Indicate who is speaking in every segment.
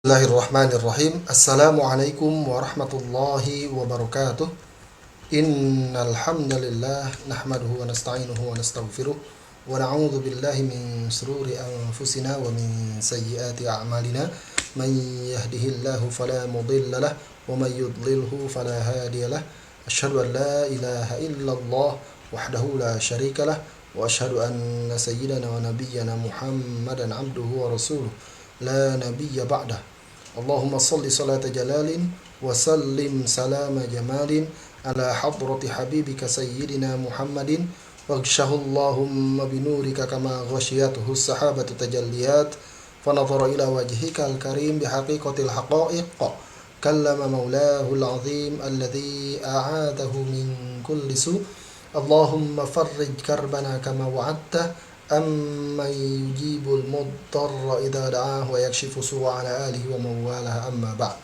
Speaker 1: Bismillahirrahmanirrahim. Assalamualaikum warahmatullahi wabarakatuh. Innal hamdalillah nahmaduhu wa nasta'inuhu wa nastaghfiruh wa na'udzu billahi min shururi anfusina wa min sayyiati a'malina. Man yahdihillahu fala mudilla lahu wa man yudlilhu fala hadiya lahu. Asyhadu an la ilaha illallah wahdahu la syarika lahu wa asyhadu anna sayyidana wa nabiyyana Muhammadan abduhu wa rasuluh la nabiyya ba'dah. Allahumma salli salata jalalin wa sallim salama jamalin ala hadrati habibika sayyidina Muhammadin waghshahu Allahumma binurika kama ghashiyatuhu sahabatu tajalliyat fanadhara ila wajhika al-karim bihaqiqatil haqa'iq kallama maulahu al-azim alladhi a'adahu min kulli su. Allahumma farrij karbana kama wa'adta أَمَّنْ يُجِيبُ الْمُضْطَرَّ إِذَا دَعَاهُ وَيَكْشِفُ السُّوءَ عَلَى آلِهِ وَمَنْ وَالَاهُ أَمَّا بَعْدُ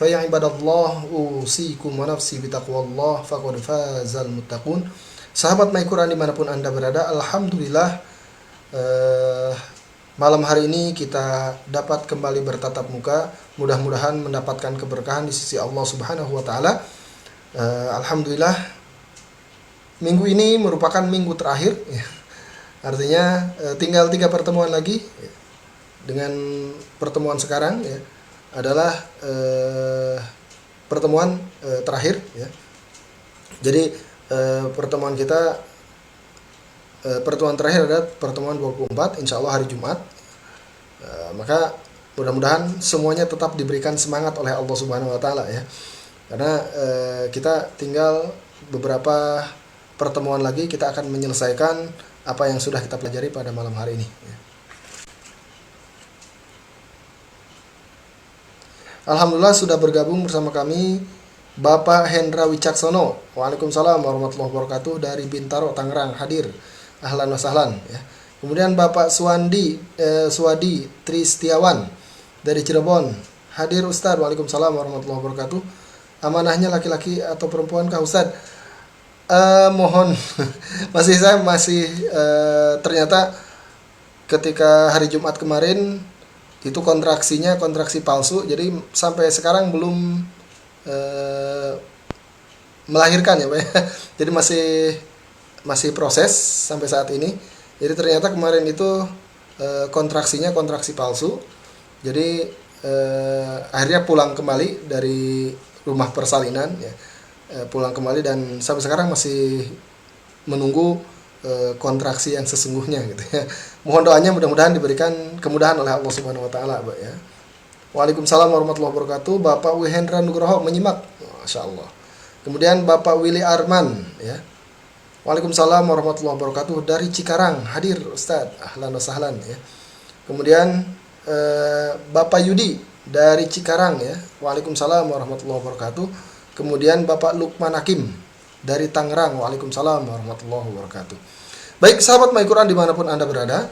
Speaker 1: فَيَا عِبَادَ اللَّهِ أُوصِيكُمْ وَنَفْسِي بِتَقْوَى اللَّهِ فَقَدْ فَازَ الْمُتَّقُونَ. Sahabat My Quran dimanapun Anda berada, Alhamdulillah malam hari ini kita dapat kembali bertatap muka. Mudah-mudahan mendapatkan keberkahan di sisi Allah Subhanahu wa Ta'ala. Alhamdulillah, minggu ini merupakan minggu terakhir. Artinya tinggal 3 pertemuan lagi. Dengan pertemuan sekarang ya, adalah pertemuan terakhir ya. Jadi pertemuan kita pertemuan terakhir adalah pertemuan 24, insya Allah hari Jumat. Maka mudah-mudahan semuanya tetap diberikan semangat oleh Allah Subhanahu wa Ta'ala ya. Karena kita tinggal beberapa pertemuan lagi, kita akan menyelesaikan apa yang sudah kita pelajari pada malam hari ini. Alhamdulillah sudah bergabung bersama kami Bapak Hendra Wicaksono. Waalaikumsalam warahmatullahi wabarakatuh, dari Bintaro, Tangerang, hadir. Ahlan wa sahlan ya. Kemudian Bapak Swadi Tristiawan dari Cirebon, hadir Ustadz. Waalaikumsalam warahmatullahi wabarakatuh. Amanahnya laki-laki atau perempuan kah Ustadz? Mohon masih ternyata ketika hari Jumat kemarin itu kontraksi palsu, jadi sampai sekarang belum melahirkan ya Pak ya. Jadi masih proses sampai saat ini. Jadi ternyata kemarin itu kontraksi palsu. Jadi akhirnya pulang kembali dari rumah persalinan ya. Pulang kembali dan sampai sekarang masih menunggu kontraksi yang sesungguhnya gitu ya. Mohon doanya mudah-mudahan diberikan kemudahan oleh Allah Subhanahu wa Ta'ala Pak ya. Waalaikumsalam warahmatullahi wabarakatuh. Bapak Wihendra Nugroho menyimak. Masyaallah. Kemudian Bapak Willy Arman ya. Waalaikumsalam warahmatullahi wabarakatuh, dari Cikarang, hadir Ustadz. Ahlan wa sahlan ya. Kemudian Bapak Yudi dari Cikarang ya. Waalaikumsalam warahmatullahi wabarakatuh. Kemudian Bapak Lukman Hakim dari Tangerang. Waalaikumsalam warahmatullahi wabarakatuh. Baik sahabat My Quran dimanapun Anda berada,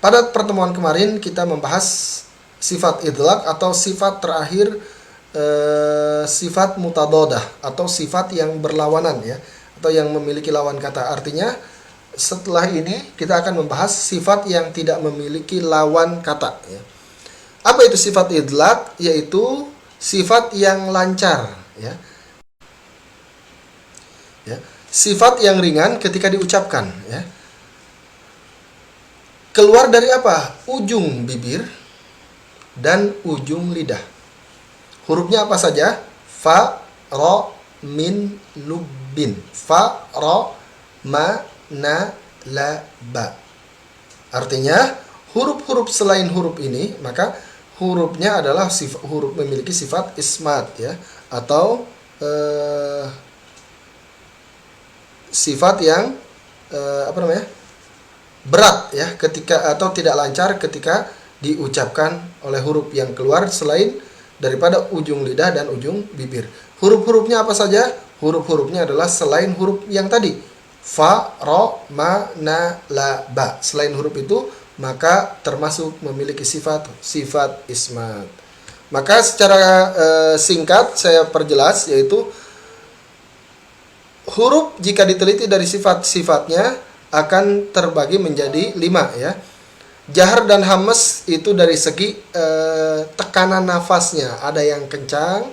Speaker 1: pada pertemuan kemarin kita membahas sifat idlaq atau sifat terakhir, sifat mutadodah atau sifat yang berlawanan ya, atau yang memiliki lawan kata. Artinya setelah ini kita akan membahas sifat yang tidak memiliki lawan kata ya. Apa itu sifat idlaq? Yaitu sifat yang lancar ya. Ya, sifat yang ringan ketika diucapkan ya. Keluar dari apa? Ujung bibir dan ujung lidah. Hurufnya apa saja? Fa, ro, min, nubbin. Fa, ro, ma, na, la, ba. Artinya huruf-huruf selain huruf ini, maka hurufnya adalah huruf memiliki sifat ismat ya, atau sifat yang berat ya, ketika atau tidak lancar ketika diucapkan oleh huruf yang keluar selain daripada ujung lidah dan ujung bibir. Huruf-hurufnya apa saja? Huruf-hurufnya adalah selain huruf yang tadi, fa, ro, ma, na, la, ba. Selain huruf itu maka termasuk memiliki sifat ismat. Maka secara singkat saya perjelas, yaitu huruf jika diteliti dari sifat-sifatnya akan terbagi menjadi 5 ya. Jahar dan hamas itu dari segi tekanan nafasnya, ada yang kencang,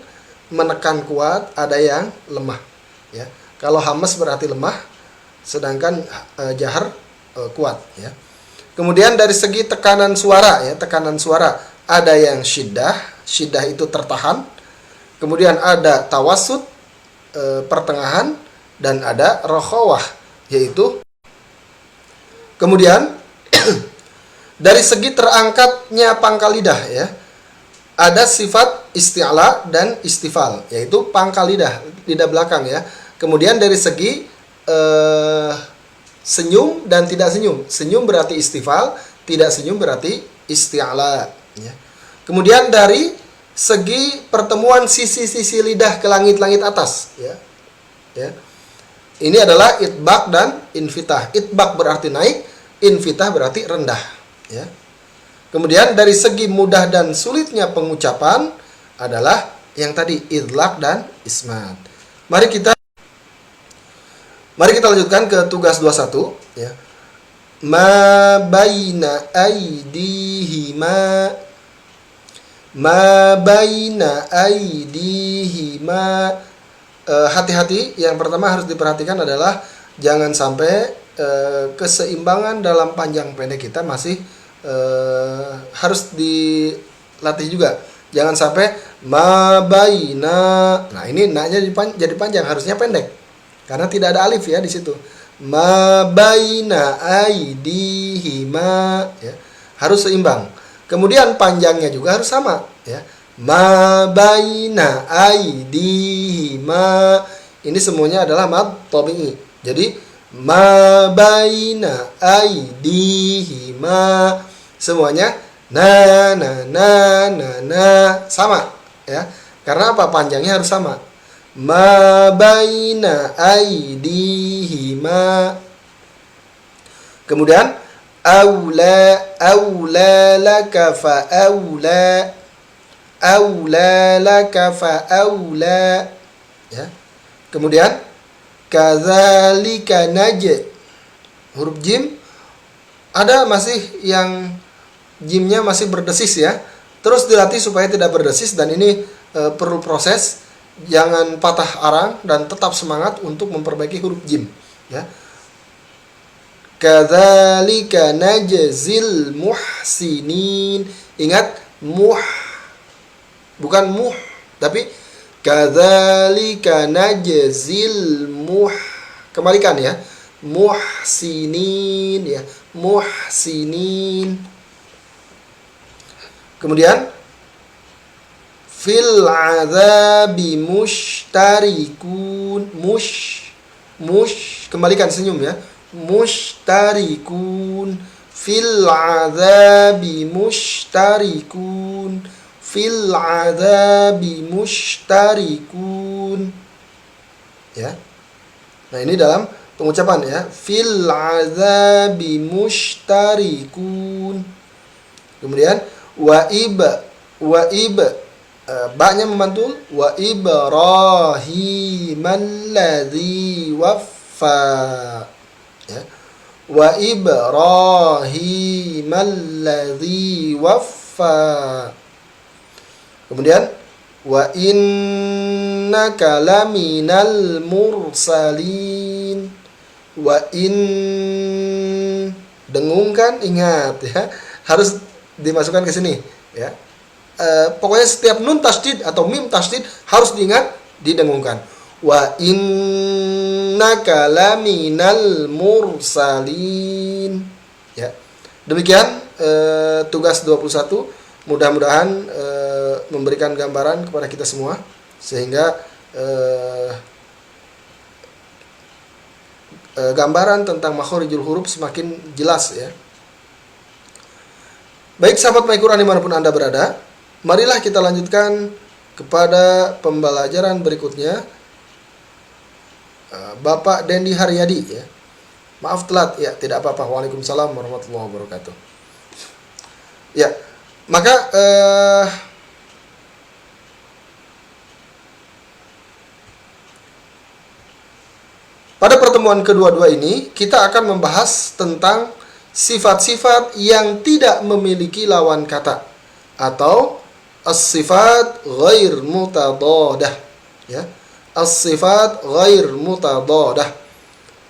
Speaker 1: menekan kuat, ada yang lemah. Ya, kalau hamas berarti lemah, sedangkan jahar kuat. Ya. Kemudian dari segi tekanan suara, ya, tekanan suara ada yang syiddah, syiddah itu tertahan. Kemudian ada tawasud, pertengahan, dan ada rokhawah, yaitu kemudian dari segi terangkatnya pangkal lidah, ya, ada sifat isti'la dan istifal, yaitu pangkal lidah, lidah belakang, ya. Kemudian dari segi senyum dan tidak senyum. Senyum berarti istifal, tidak senyum berarti isti'la, ya. Kemudian dari segi pertemuan sisi-sisi lidah ke langit-langit atas, ya. Ya. Ini adalah itbaq dan infitah. Itbaq berarti naik, infitah berarti rendah. Ya. Kemudian dari segi mudah dan sulitnya pengucapan adalah yang tadi idlaq dan ismat. Mari kita lanjutkan ke tugas 21, ya. Ma baina aydihima, ma baina aydihima. Hati-hati, yang pertama harus diperhatikan adalah jangan sampai keseimbangan dalam panjang pendek kita masih harus dilatih juga. Jangan sampai mabaina. Nah, ini naknya jadi panjang, harusnya pendek. Karena tidak ada alif, ya, di situ. Mabaina aidihima, ya. Harus seimbang. Kemudian panjangnya juga harus sama, ya. Mabaina aidihima. Ini semuanya adalah mad tabi'i. Jadi mabaina aidihima semuanya na sama, ya. Karena apa? Panjangnya harus sama. Ma baina aidihima. Kemudian aula laka fa aula laka fa aula, ya. Kemudian kadzalika huruf jim ada masih yang jimnya masih berdesis, ya. Terus dilatih supaya tidak berdesis, dan ini perlu proses. Jangan patah arang dan tetap semangat untuk memperbaiki huruf jim, ya. Kadzalika najzil muhsinin. Ingat, bukan muh, tapi kadzalika najzil kembalikan, ya. Muhsinin, ya. Muhsinin. Kemudian fil adzabi mushtarikun. Kembalikan senyum, ya. Mushtarikun. Fil adzabi mushtarikun. Fil adzabi mushtarikun, ya. Nah, ini dalam pengucapan, ya. Fil adzabi mushtarikun. Kemudian ba-nya memantul, wa ibrahimalladzi waffa, ya. Wa ibrahimalladzi waffa. Kemudian wa innaka laminal mursalin. Dengungkan, ingat, ya. Harus dimasukkan ke sini, ya. Pokoknya setiap nun tasdid atau mim tasdid harus diingat, didengungkan. Wa innaka laminal mursalin, ya. Demikian tugas 21. Mudah-mudahan memberikan gambaran kepada kita semua, sehingga gambaran tentang makhorijul huruf semakin jelas, ya. Baik sahabat My Quran dimanapun Anda berada, marilah kita lanjutkan kepada pembelajaran berikutnya. Bapak Dendi Haryadi, ya. Maaf telat, ya, tidak apa-apa. Waalaikumsalam warahmatullahi wabarakatuh. Ya, maka pada pertemuan kedua-dua ini kita akan membahas tentang sifat-sifat yang tidak memiliki lawan kata, atau as-sifat ghair mutadadah, ya. As-sifat ghair mutadadah,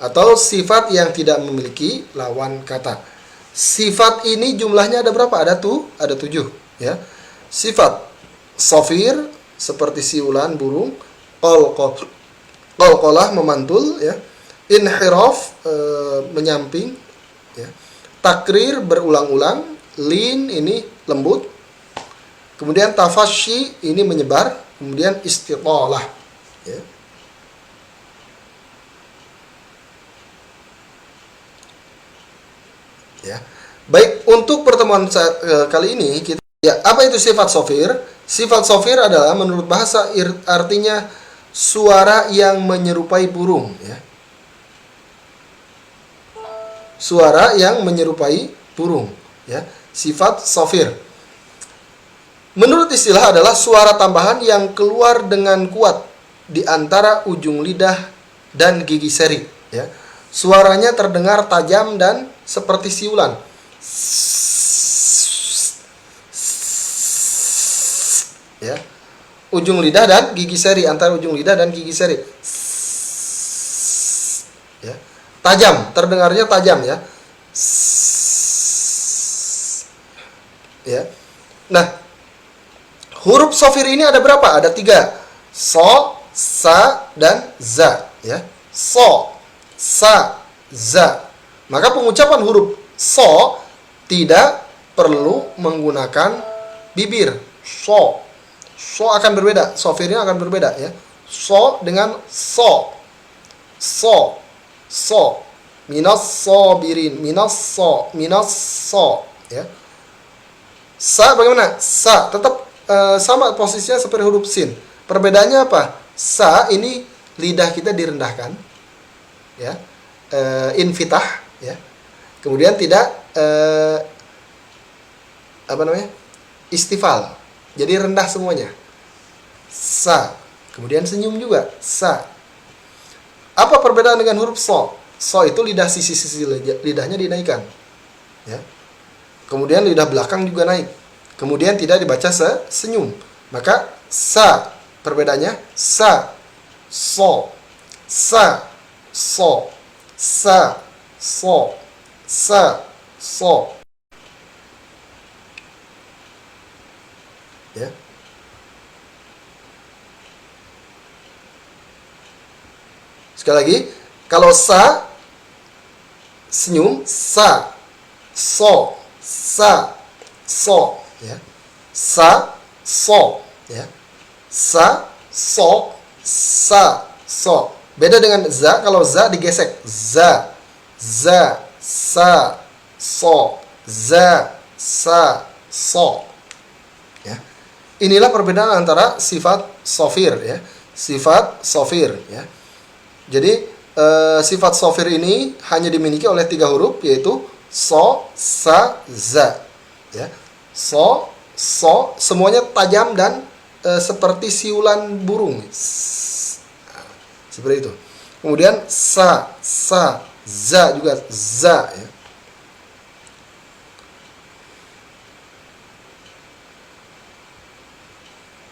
Speaker 1: atau sifat yang tidak memiliki lawan kata. Sifat ini jumlahnya ada berapa? Ada 7, ya. Sifat safir seperti siulan burung, qalqalah memantul, ya. Inhiraf menyamping, ya. Takrir berulang-ulang, lin ini lembut. Kemudian tafasyi ini menyebar, kemudian istitalah, ya. Ya. Baik, untuk pertemuan kali ini kita, ya, apa itu sifat sofir? Sifat sofir adalah menurut bahasa artinya suara yang menyerupai burung, ya. Suara yang menyerupai burung, ya. Sifat sofir. Menurut istilah adalah suara tambahan yang keluar dengan kuat di antara ujung lidah dan gigi seri, ya. Suaranya terdengar tajam dan seperti siulan. Ya. Ujung lidah dan gigi seri, antara ujung lidah dan gigi seri. Ya. Tajam, terdengarnya tajam, ya. Ya. Nah, huruf sofir ini ada berapa? Ada 3. So, sa, dan za, ya. So, sa, za. Maka pengucapan huruf so tidak perlu menggunakan bibir. So. So akan berbeda, sofirnya akan berbeda, ya. So dengan so. So. So. Minas sobirin, minas so, ya. Sa bagaimana? Sa tetap sama posisinya seperti huruf sin. Perbedaannya apa? Sa ini lidah kita direndahkan, ya. Infitah, ya. Kemudian tidak istifal, jadi rendah semuanya. Sa. Kemudian senyum juga, sa. Apa perbedaan dengan huruf so? So itu lidah sisi-sisi lidahnya dinaikkan, ya. Kemudian lidah belakang juga naik. Kemudian tidak dibaca senyum. Maka sa perbedaannya sa, so, sa, so, sa, so, sa, so. Ya. Sekali lagi, kalau sa senyum, sa, so, sa, so, ya. Sa, so, ya. Sa, so, sa, so. Beda dengan za, kalau za digesek, za, za, sa, so, za, sa, so. Ya. Inilah perbedaan antara sifat sofir, ya. Sifat sofir, ya. Jadi sifat sofir ini hanya dimiliki oleh 3 huruf, yaitu so, sa, za, ya. So, so, semuanya tajam dan seperti siulan burung. Seperti itu. Kemudian sa, za juga za, ya.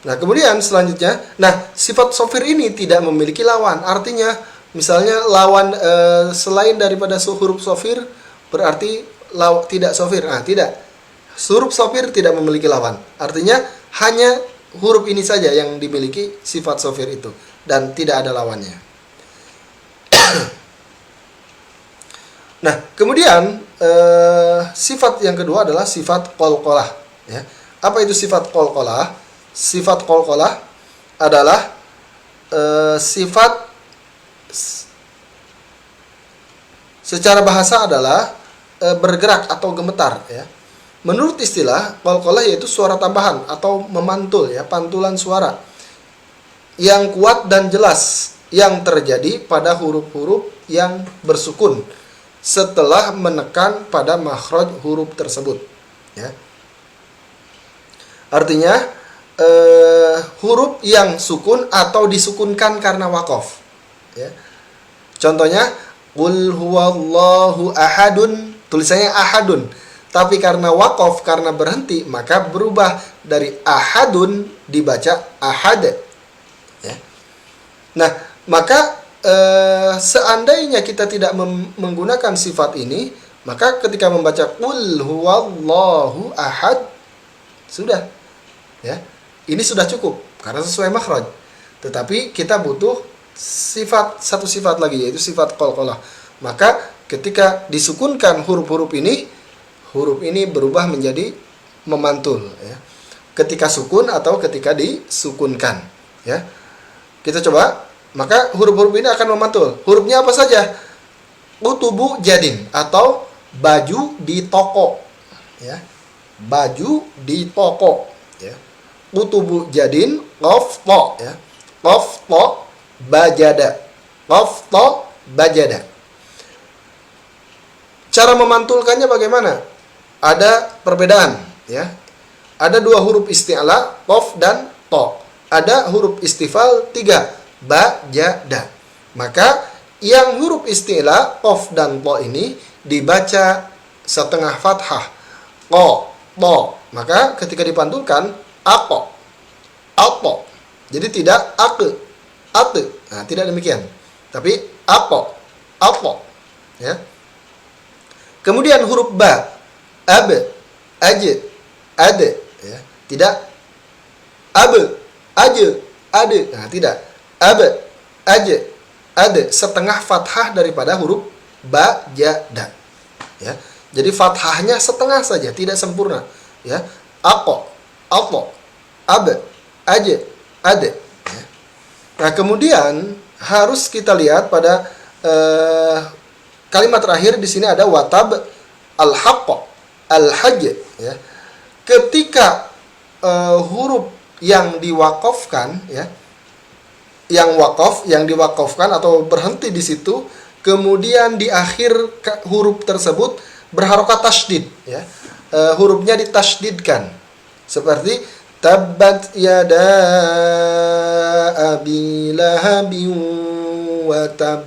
Speaker 1: Nah, kemudian selanjutnya, sifat sofir ini tidak memiliki lawan. Artinya, misalnya lawan selain daripada huruf sofir berarti tidak sofir. Nah, tidak. Huruf sofir tidak memiliki lawan. Artinya hanya huruf ini saja yang dimiliki sifat sofir itu dan tidak ada lawannya. Nah, kemudian sifat yang kedua adalah sifat qalqalah, ya. Apa itu sifat qalqalah? Sifat qalqalah adalah sifat secara bahasa adalah bergerak atau gemetar, ya. Menurut istilah, qalqalah yaitu suara tambahan atau memantul, ya, pantulan suara yang kuat dan jelas yang terjadi pada huruf-huruf yang bersukun setelah menekan pada makhraj huruf tersebut, ya. Artinya huruf yang sukun atau disukunkan karena wakof, ya. Contohnya, qul huwallahu ahadun, tulisannya ahadun. Tapi karena waqaf, karena berhenti, maka berubah dari ahadun dibaca ahad. Ya. Nah, maka seandainya kita tidak menggunakan sifat ini, maka ketika membaca qul huwallahu ahad, sudah. Ya. Ini sudah cukup karena sesuai makhraj. Tetapi kita butuh satu sifat lagi, yaitu sifat qalqalah. Maka ketika disukunkan huruf ini berubah menjadi memantul, ya. Ketika sukun atau ketika disukunkan, ya. Kita coba, maka huruf-huruf ini akan memantul. Hurufnya apa saja? Utubu jadin atau baju di toko, ya. Baju di toko, ya. Utubu jadin, qaf ta, ya. Qaf ta bajada. Qaf ta bajada. Cara memantulkannya bagaimana? Ada perbedaan, ya. Ada 2 huruf isti'la, qaf dan ta. Ada huruf istifal 3, ba, ja, da. Maka yang huruf isti'la, qaf dan ta ini dibaca setengah fathah, qa, ta. Maka ketika dipantulkan aqa, aqa. Jadi tidak aqe, ate. Nah, tidak demikian. Tapi aqa, aqa, ya. Kemudian huruf ba, ab, aj, ade, ya. Tidak ab, aj, ade. Nah, tidak. Ab, aj, ade, setengah fathah daripada huruf ba, ja, da. Ya. Jadi fathahnya setengah saja, tidak sempurna, ya. Aqa, aqa, ab, aj, ade. Ya. Nah, kemudian harus kita lihat pada kalimat terakhir di sini ada watab al-haqq, al-hajj, ya. Ketika huruf yang diwakafkan, ya, yang wakaf, yang diwakafkan atau berhenti di situ, kemudian di akhir huruf tersebut berharokat tasydid, ya. Hurufnya ditasydidkan. Seperti tabbat yada abi lahabin wa tab.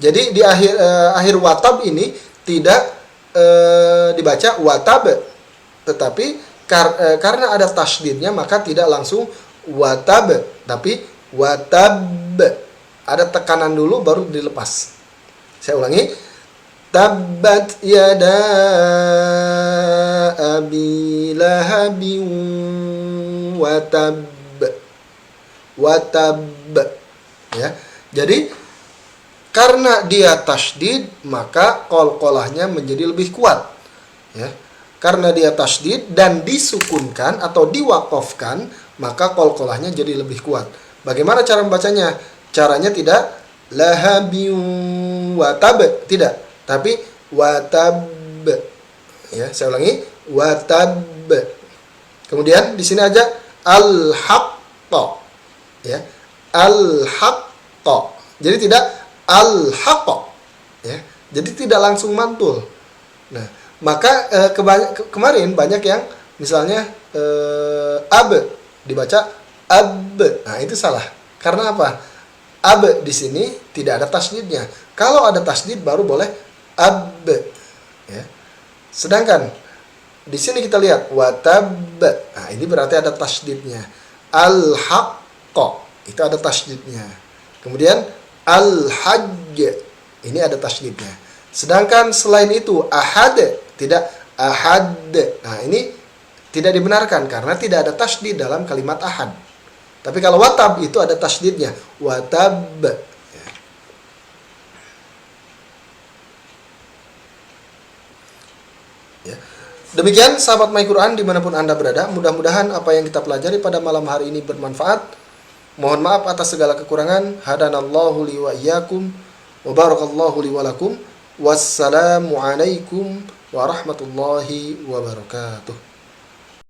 Speaker 1: Jadi di akhir watab ini tidak dibaca watab, tetapi karena ada tasydidnya maka tidak langsung watab, tapi watab. Ada tekanan dulu baru dilepas. Saya ulangi. Tabbat yada abi lahabin watab. Watab. Ya. Jadi karena dia tasydid, maka qalqalahnya menjadi lebih kuat, ya. Karena dia tasydid dan disukunkan atau diwaqafkan, maka qalqalahnya jadi lebih kuat. Bagaimana cara membacanya? Caranya tidak lahabin watab, tidak, tapi watab. Ya, saya ulangi, watab. Kemudian di sini aja al-haqq, ya. Al-haqq. Jadi tidak al-haqq, ya. Jadi tidak langsung mantul. Nah, maka kemarin banyak yang misalnya ab dibaca ab. Nah, itu salah. Karena apa? Ab di sini tidak ada tasydidnya. Kalau ada tasydid baru boleh ab, ya. Sedangkan di sini kita lihat watab. Nah, ini berarti ada tasydidnya. Al-haqq itu ada tasydidnya. Kemudian al-hajj ini ada tasydidnya. Sedangkan selain itu ahad, tidak ahad. Nah, ini tidak dibenarkan karena tidak ada tasydid dalam kalimat ahad. Tapi kalau watab itu ada tasydidnya, watab. Ya. Demikian sahabat My Quran dimanapun Anda berada, mudah-mudahan apa yang kita pelajari pada malam hari ini bermanfaat. Mohon maaf atas segala kekurangan. Hadanallahu li wa iyyakum wa barakallahu li wa lakum. Wassalamu alaikum warahmatullahi wabarakatuh.